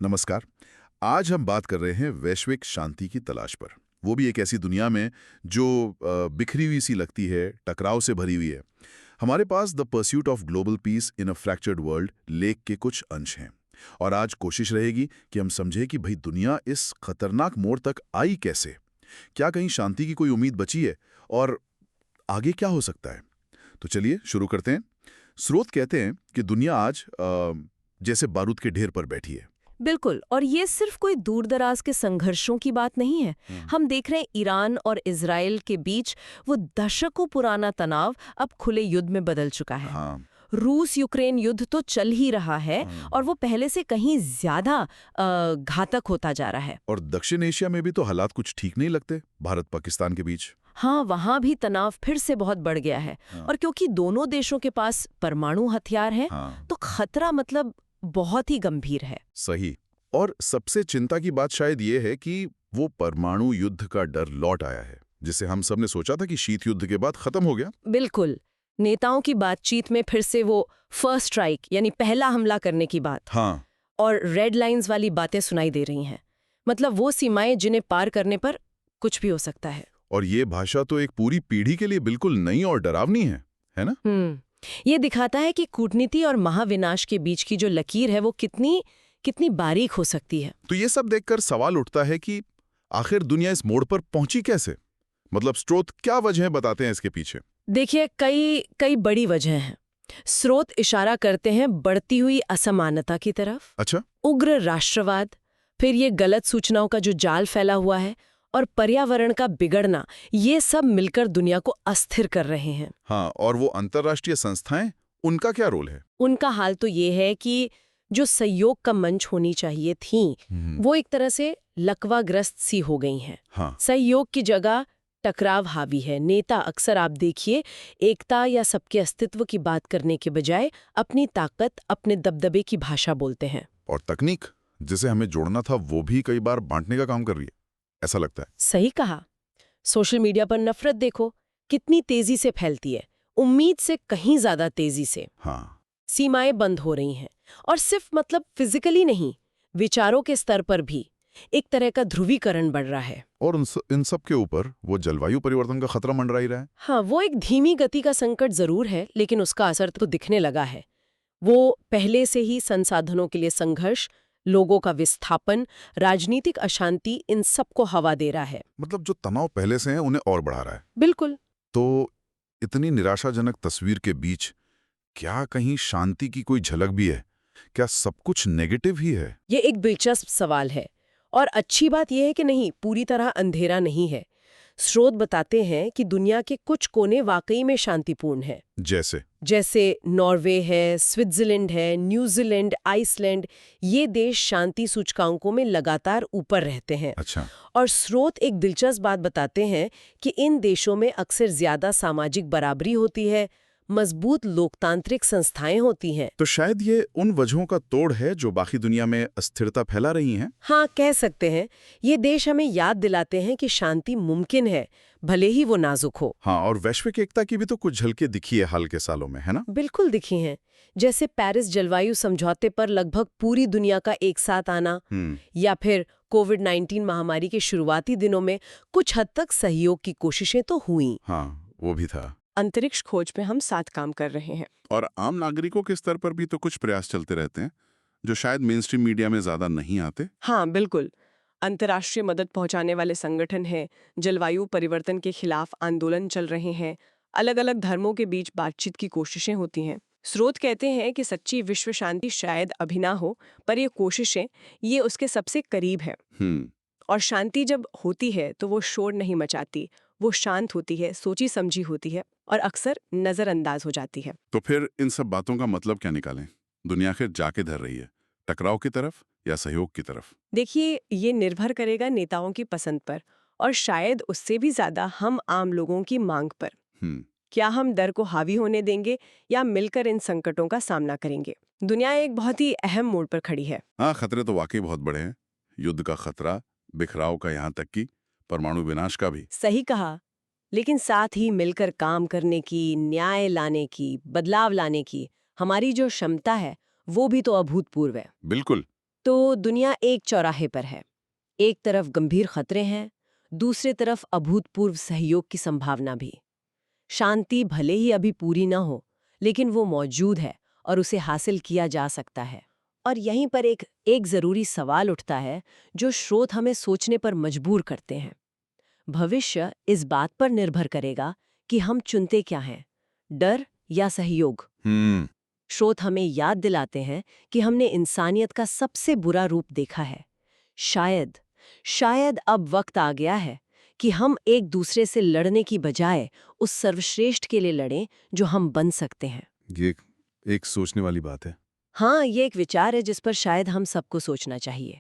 नमस्कार। आज हम बात कर रहे हैं वैश्विक शांति की तलाश पर। वो भी एक ऐसी दुनिया में जो बिखरी हुई सी लगती है, टकराव से भरी हुई है। हमारे पास the pursuit of global peace in a fractured world लेख के कुछ अंश हैं। और आज कोशिश रहेगी कि हम समझें कि भाई दुनिया इस खतरनाक मोड़ तक आई कैसे? क्या कहीं शांति की कोई उम्मीद बची है? और आगे क्या हो सकता है? तो चलिए शुरू करते हैं। स्रोत कहते हैं कि दुनिया आज जैसे बारूद के ढेर पर बैठी है। बिल्कुल। और ये सिर्फ कोई दूर-दराज के संघर्षों की बात नहीं है। हम देख रहे हैं ईरान और इजराइल के बीच वो दशकों पुराना तनाव अब खुले युद्ध में बदल चुका है। हाँ। रूस यूक्रेन युद्ध तो चल ही रहा है और वो पहले से कहीं ज्यादा घातक होता जा रहा है। और दक्षिण एशिया में भी तो हालात कुछ ठीक नहीं लगते, भारत पाकिस्तान के बीच। हाँ, वहाँ भी तनाव फिर से बहुत बढ़ गया है। हाँ। और क्योंकि दोनों देशों के पास परमाणु हथियार हैं, हाँ। तो खतरा मतलब बहुत ही गंभीर है। सही। और सबसे चिंता की बात शायद ये है कि वो परमाणु युद्ध का डर लौट आया है, जिसे हम सब ने सोचा था कि शीत युद्ध के बाद खत्म हो गया। बिल्कुल। नेताओं की बातचीत में फिर से वो फर्स्ट स्ट्राइक यानी पहला हमला करने की बात हाँ। और रेड लाइंस वाली बातें सुनाई दे रही हैं। मतलब वो सीमाएं जिन्हें पार करने पर कुछ भी हो सकता है। और ये भाषा तो एक पूरी पीढ़ी के लिए बिल्कुल नई और डरावनी है ना? ये दिखाता है कि कूटनीति और महाविनाश के बीच की जो लकीर है वो कितनी कितनी बारीक हो सकती है। तो ये सब देखकर सवाल उठता है कि आखिर दुनिया इस मोड़ पर पहुंची कैसे? मतलब स्रोत क्या वजह बताते हैं इसके पीछे? देखिए, कई कई बड़ी वजह हैं। स्रोत इशारा करते हैं बढ़ती हुई असमानता की तरफ, अच्छा। उग्र राष्ट्रवाद, फिर ये गलत सूचनाओं का जो जाल फैला हुआ है और पर्यावरण का बिगड़ना, ये सब मिलकर दुनिया को अस्थिर कर रहे हैं। हाँ, और वो अंतर्राष्ट्रीय संस्थाएं, उनका क्या रोल है? उनका हाल तो ये है कि जो सहयोग का मंच होनी चाहिए थी, वो एक तरह से लकवाग्रस्त सी हो गई हैं। हाँ। सहयोग की जगह टकराव हावी है। नेता अक्सर आप देखिए एकता या सबके अस्तित्व की बात करने के बजाय अपनी ताकत, अपने दबदबे की भाषा बोलते हैं। और तकनीक जिसे हमें जोड़ना था वो भी कई बार बांटने का काम कर रही है, ऐसा लगता है। सही कहा। सोशल मीडिया पर नफरत देखो कितनी तेजी से फैलती है, उम्मीद से कहीं ज्यादा तेजी से। हाँ। सीमाएं बंद हो रही हैं और सिर्फ मतलब फिजिकली नहीं, विचारों के स्तर पर भी एक तरह का ध्रुवीकरण बढ़ रहा है। और इन सब के ऊपर वो जलवायु परिवर्तन का खतरा मंडरा ही रहा है। हाँ, वो एक धीमी गति का संकट जरूर है, लेकिन उसका असर तो दिखने लगा है। वो पहले से ही संसाधनों के लिए संघर्ष, लोगों का विस्थापन, राजनीतिक अशांति, इन सबको हवा दे रहा है। मतलब जो तनाव पहले से है उन्हें और बढ़ा रहा है। बिल्कुल। तो इतनी निराशाजनक तस्वीर के बीच क्या कहीं शांति की कोई झलक भी है? क्या सब कुछ नेगेटिव ही है? ये एक दिलचस्प सवाल है और अच्छी बात यह है कि नहीं, पूरी तरह अंधेरा नहीं है। स्रोत बताते हैं कि दुनिया के कुछ कोने वाकई में शांतिपूर्ण हैं। जैसे नॉर्वे है, स्विट्जरलैंड है, न्यूजीलैंड, आइसलैंड। ये देश शांति सूचकांकों में लगातार ऊपर रहते हैं। अच्छा। और स्रोत एक दिलचस्प बात बताते हैं कि इन देशों में अक्सर ज्यादा सामाजिक बराबरी होती है, मजबूत लोकतांत्रिक संस्थाएं होती हैं। तो शायद ये उन वजहों का तोड़ है जो बाकी दुनिया में अस्थिरता फैला रही हैं। हाँ, कह सकते हैं। ये देश हमें याद दिलाते हैं कि शांति मुमकिन है, भले ही वो नाजुक हो। हाँ, और वैश्विक एकता की भी तो कुछ झलकें दिखी है हाल के सालों में, है ना? बिल्कुल दिखी हैं। जैसे पेरिस जलवायु समझौते पर लगभग पूरी दुनिया का एक साथ आना, या फिर कोविड-19 महामारी के शुरुआती दिनों में कुछ हद तक सहयोग की कोशिशें तो हुई। हाँ, वो भी था। अंतरिक्ष खोज में हम साथ काम कर रहे हैं। और आम नागरिकों के स्तर पर भी तो कुछ प्रयास चलते रहते हैं जो शायद मेन स्ट्रीम मीडिया में ज्यादा नहीं आते। हाँ, बिल्कुल। अंतर्राष्ट्रीय मदद पहुंचाने वाले संगठन हैं, जलवायु परिवर्तन के खिलाफ आंदोलन चल रहे हैं, अलग-अलग धर्मों के बीच बातचीत की कोशिशें होती हैं। स्रोत कहते हैं कि सच्ची विश्व शांति शायद अभी ना हो, पर ये कोशिशें, ये उसके सबसे करीब है। और शांति जब होती है तो वो शोर नहीं मचाती, वो शांत होती है, सोची समझी होती है और अक्सर नजरअंदाज हो जाती है। तो फिर इन सब बातों का मतलब क्या निकालें? दुनिया आखिर जाके धर रही है, टकराव की तरफ या सहयोग की तरफ? देखिए, ये निर्भर करेगा नेताओं की पसंद पर और शायद उससे भी ज्यादा हम आम लोगों की मांग पर। क्या हम डर को हावी होने देंगे या मिलकर इन संकटों का सामना करेंगे? दुनिया एक बहुत ही अहम मोड़ पर खड़ी है। हाँ, खतरे तो वाकई बहुत बड़े हैं। युद्ध का खतरा, बिखराव का, यहाँ तक कि परमाणु विनाश का भी। सही कहा। लेकिन साथ ही मिलकर काम करने की, न्याय लाने की, बदलाव लाने की हमारी जो क्षमता है, वो भी तो अभूतपूर्व है। बिल्कुल। तो दुनिया एक चौराहे पर है। एक तरफ गंभीर खतरे हैं, दूसरी तरफ अभूतपूर्व सहयोग की संभावना भी। शांति भले ही अभी पूरी न हो, लेकिन वो मौजूद है और उसे हासिल किया जा सकता है। और यहीं पर एक जरूरी सवाल उठता है, जो स्रोत हमें सोचने पर मजबूर करते हैं। भविष्य इस बात पर निर्भर करेगा कि हम चुनते क्या हैं, डर या सहयोग। स्रोत हमें याद दिलाते हैं कि हमने इंसानियत का सबसे बुरा रूप देखा है। शायद अब वक्त आ गया है कि हम एक दूसरे से लड़ने की बजाय उस सर्वश्रेष्ठ के लिए लड़ें जो हम बन सकते हैं। ये एक सोचने वाली बात है। हाँ, ये एक विचार है जिस पर शायद हम सबको सोचना चाहिए।